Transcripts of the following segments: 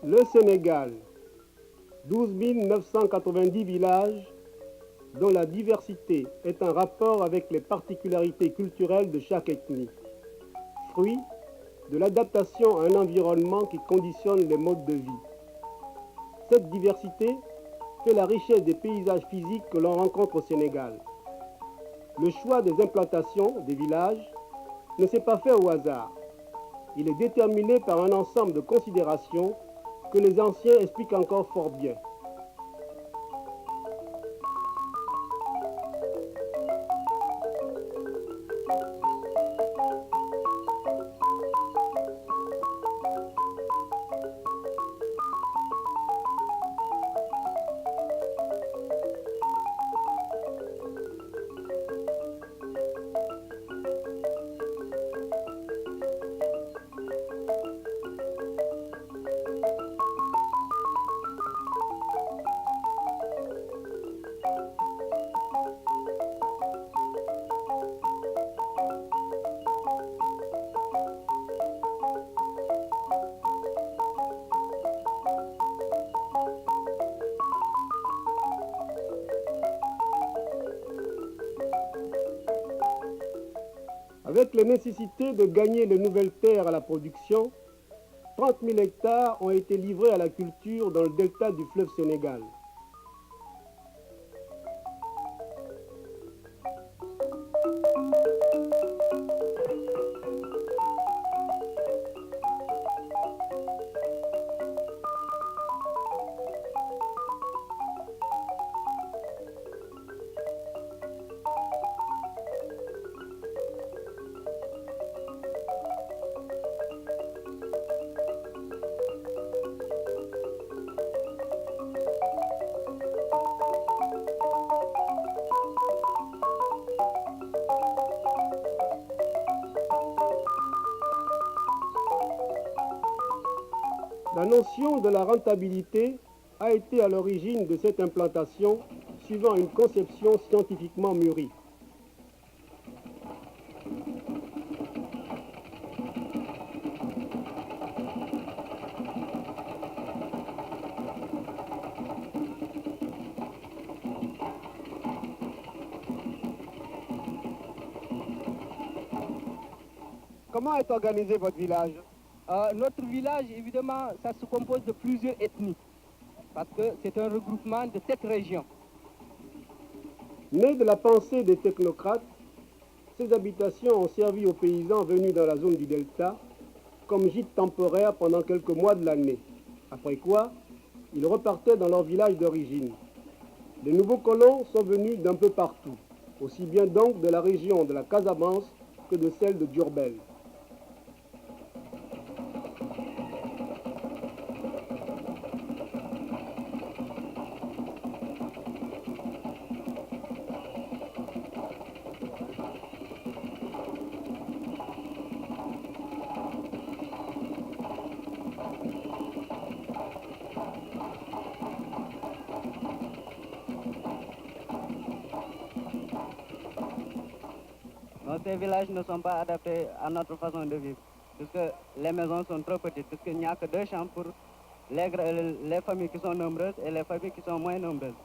Le Sénégal, 12 990 villages dont la diversité est en rapport avec les particularités culturelles de chaque ethnie, fruit de l'adaptation à un environnement qui conditionne les modes de vie. Cette diversité fait la richesse des paysages physiques que l'on rencontre au Sénégal. Le choix des implantations des villages ne s'est pas fait au hasard. Il est déterminé par un ensemble de considérations que les anciens expliquent encore fort bien. Avec les nécessités de gagner les nouvelles terres à la production, 30 000 hectares ont été livrés à la culture dans le delta du fleuve Sénégal. La notion de la rentabilité a été à l'origine de cette implantation suivant une conception scientifiquement mûrie. Comment est organisé votre village? Notre village, évidemment, ça se compose de plusieurs ethnies, parce que c'est un regroupement de 7 régions. Né de la pensée des technocrates, ces habitations ont servi aux paysans venus dans la zone du delta comme gîte temporaire pendant quelques mois de l'année, après quoi ils repartaient dans leur village d'origine. Les nouveaux colons sont venus d'un peu partout, aussi bien donc de la région de la Casamance que de celle de Diourbel. Ces villages ne sont pas adaptés à notre façon de vivre, puisque les maisons sont trop petites, puisqu'il n'y a que 2 chambres pour les familles qui sont nombreuses et les familles qui sont moins nombreuses.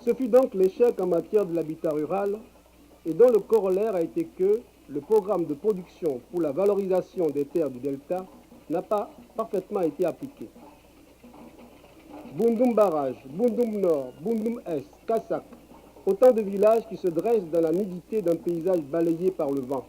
Ce fut donc l'échec en matière de l'habitat rural et dont le corollaire a été que le programme de production pour la valorisation des terres du delta n'a pas parfaitement été appliqué. Boundoum Barrage, Boundoum Nord, Boundoum Est, Kassak, autant de villages qui se dressent dans la nudité d'un paysage balayé par le vent.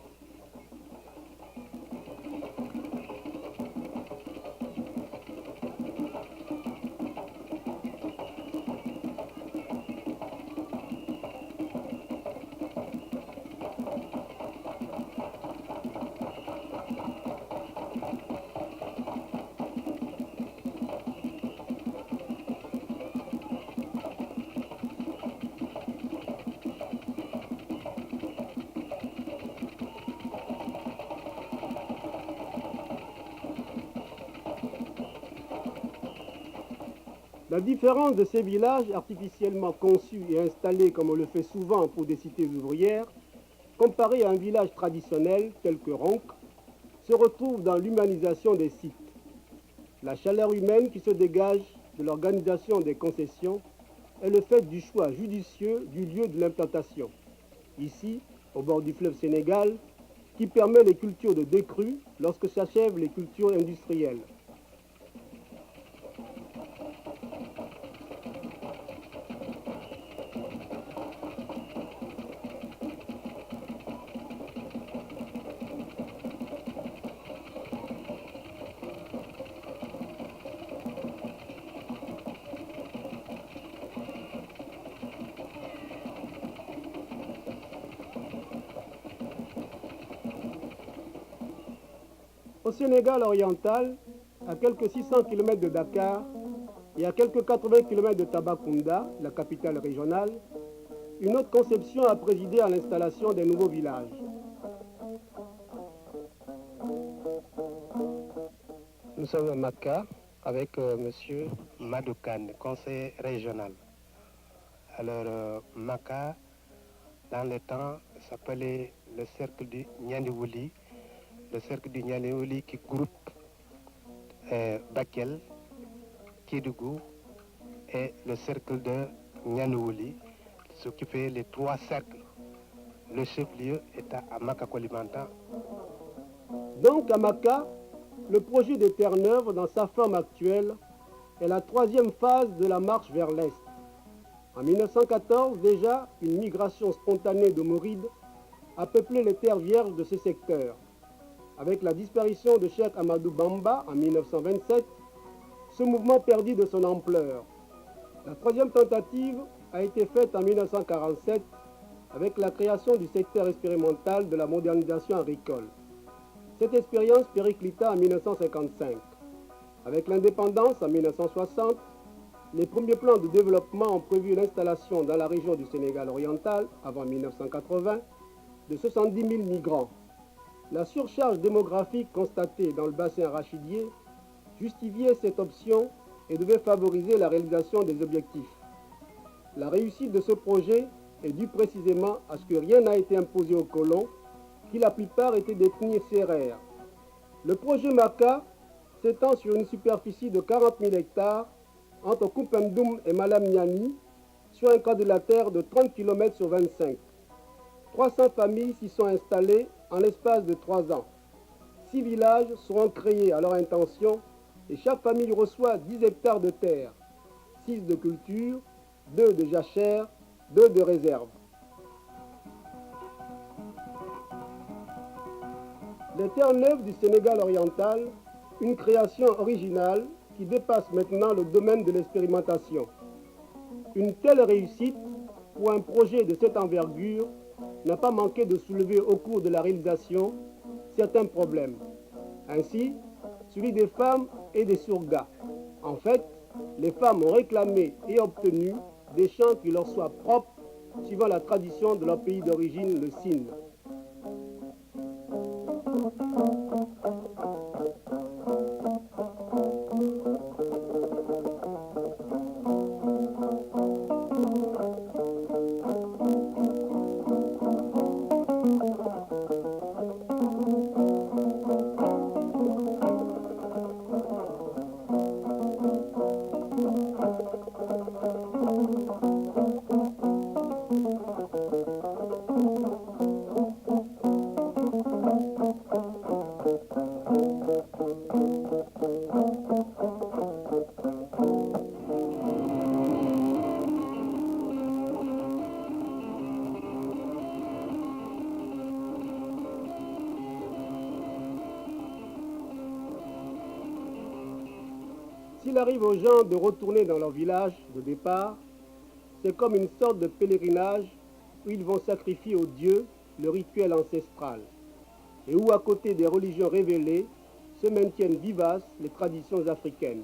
La différence de ces villages artificiellement conçus et installés comme on le fait souvent pour des cités ouvrières, comparé à un village traditionnel tel que Ronc, se retrouve dans l'humanisation des sites. La chaleur humaine qui se dégage de l'organisation des concessions est le fait du choix judicieux du lieu de l'implantation. Ici, au bord du fleuve Sénégal, qui permet les cultures de décrue lorsque s'achèvent les cultures industrielles. Au Sénégal oriental, à quelques 600 km de Dakar et à quelques 80 km de Tambacounda, la capitale régionale, une autre conception a présidé à l'installation des nouveaux villages. Nous sommes à Maka avec M. Madoukan, conseiller régional. Alors, Maka, dans le temps, s'appelait le cercle du Nianiwouli. Le cercle du Nianiwouli qui groupe Bakel, Kédougou et le cercle de Nianiwouli, qui s'occupait les trois cercles. Le chef-lieu est à Maka-Kolimanta. Donc à Maka, le projet des Terre-Neuve dans sa forme actuelle est la troisième phase de la marche vers l'Est. En 1914 déjà, une migration spontanée de Mourides a peuplé les terres vierges de ce secteur. Avec la disparition de Cheikh Amadou Bamba en 1927, ce mouvement perdit de son ampleur. La troisième tentative a été faite en 1947 avec la création du secteur expérimental de la modernisation agricole. Cette expérience périclita en 1955. Avec l'indépendance en 1960, les premiers plans de développement ont prévu l'installation dans la région du Sénégal oriental, avant 1980, de 70 000 migrants. La surcharge démographique constatée dans le bassin arachidier justifiait cette option et devait favoriser la réalisation des objectifs. La réussite de ce projet est due précisément à ce que rien n'a été imposé aux colons, qui la plupart étaient des sérères. Le projet Maka s'étend sur une superficie de 40 000 hectares entre Koumpendoum et Malam Niani, sur un quadrilatère de 30 km sur 25. 300 familles s'y sont installées en l'espace de 3 ans. 6 villages seront créés à leur intention et chaque famille reçoit 10 hectares de terre, 6 de culture, 2 de jachère, 2 de réserve. Les Terre-Neuve du Sénégal oriental, une création originale qui dépasse maintenant le domaine de l'expérimentation. Une telle réussite pour un projet de cette envergure n'a pas manqué de soulever au cours de la réalisation certains problèmes. Ainsi, celui des femmes et des surgats. En fait, les femmes ont réclamé et obtenu des chants qui leur soient propres, suivant la tradition de leur pays d'origine, le Sine. S'il arrive aux gens de retourner dans leur village de départ, c'est comme une sorte de pèlerinage où ils vont sacrifier aux dieux le rituel ancestral et où, à côté des religions révélées, se maintiennent vivaces les traditions africaines.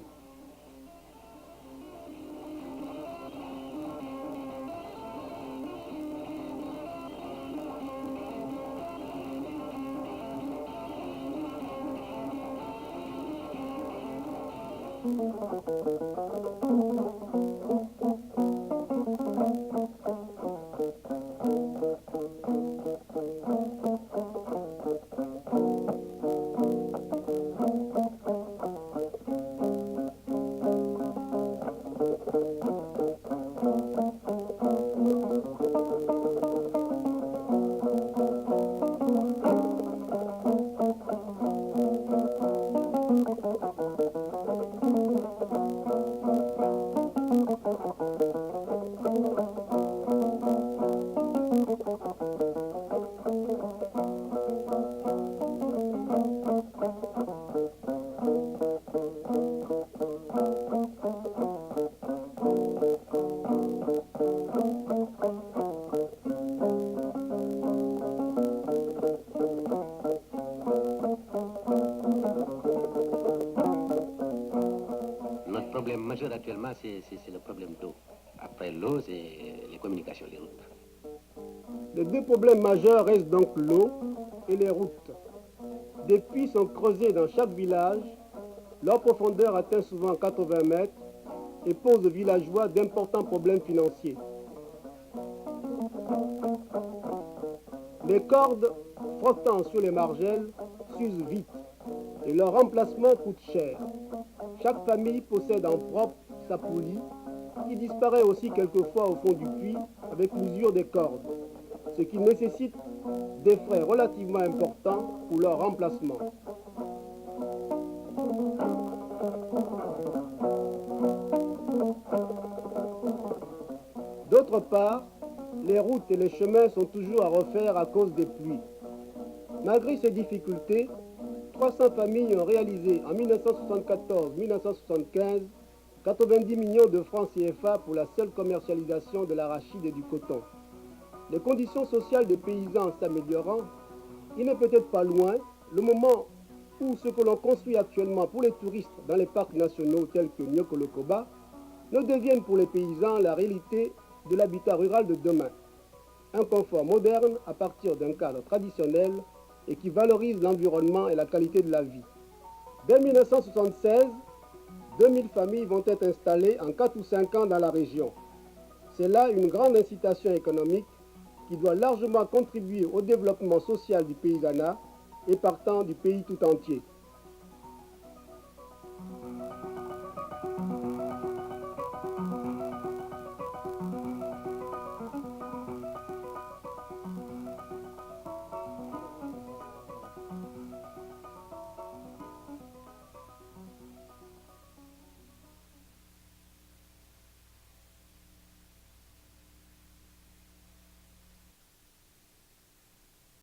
problème majeur actuellement, c'est le problème d'eau. Après l'eau, c'est les communications, les routes. Les deux problèmes majeurs restent donc l'eau et les routes. Des puits sont creusés dans chaque village. Leur profondeur atteint souvent 80 mètres et pose aux villageois d'importants problèmes financiers. Les cordes frottant sur les margelles s'usent vite et leur remplacement coûte cher. Chaque famille possède en propre sa poulie qui disparaît aussi quelquefois au fond du puits avec l'usure des cordes, ce qui nécessite des frais relativement importants pour leur remplacement. D'autre part, les routes et les chemins sont toujours à refaire à cause des pluies. Malgré ces difficultés, 300 familles ont réalisé en 1974-1975 90 millions de francs CFA pour la seule commercialisation de l'arachide et du coton. Les conditions sociales des paysans s'améliorant, il n'est peut-être pas loin le moment où ce que l'on construit actuellement pour les touristes dans les parcs nationaux tels que Nyokolokoba ne deviennent pour les paysans la réalité de l'habitat rural de demain. Un confort moderne à partir d'un cadre traditionnel et qui valorise l'environnement et la qualité de la vie. Dès 1976, 2000 familles vont être installées en 4 ou 5 ans dans la région. C'est là une grande incitation économique qui doit largement contribuer au développement social du paysanat et partant du pays tout entier.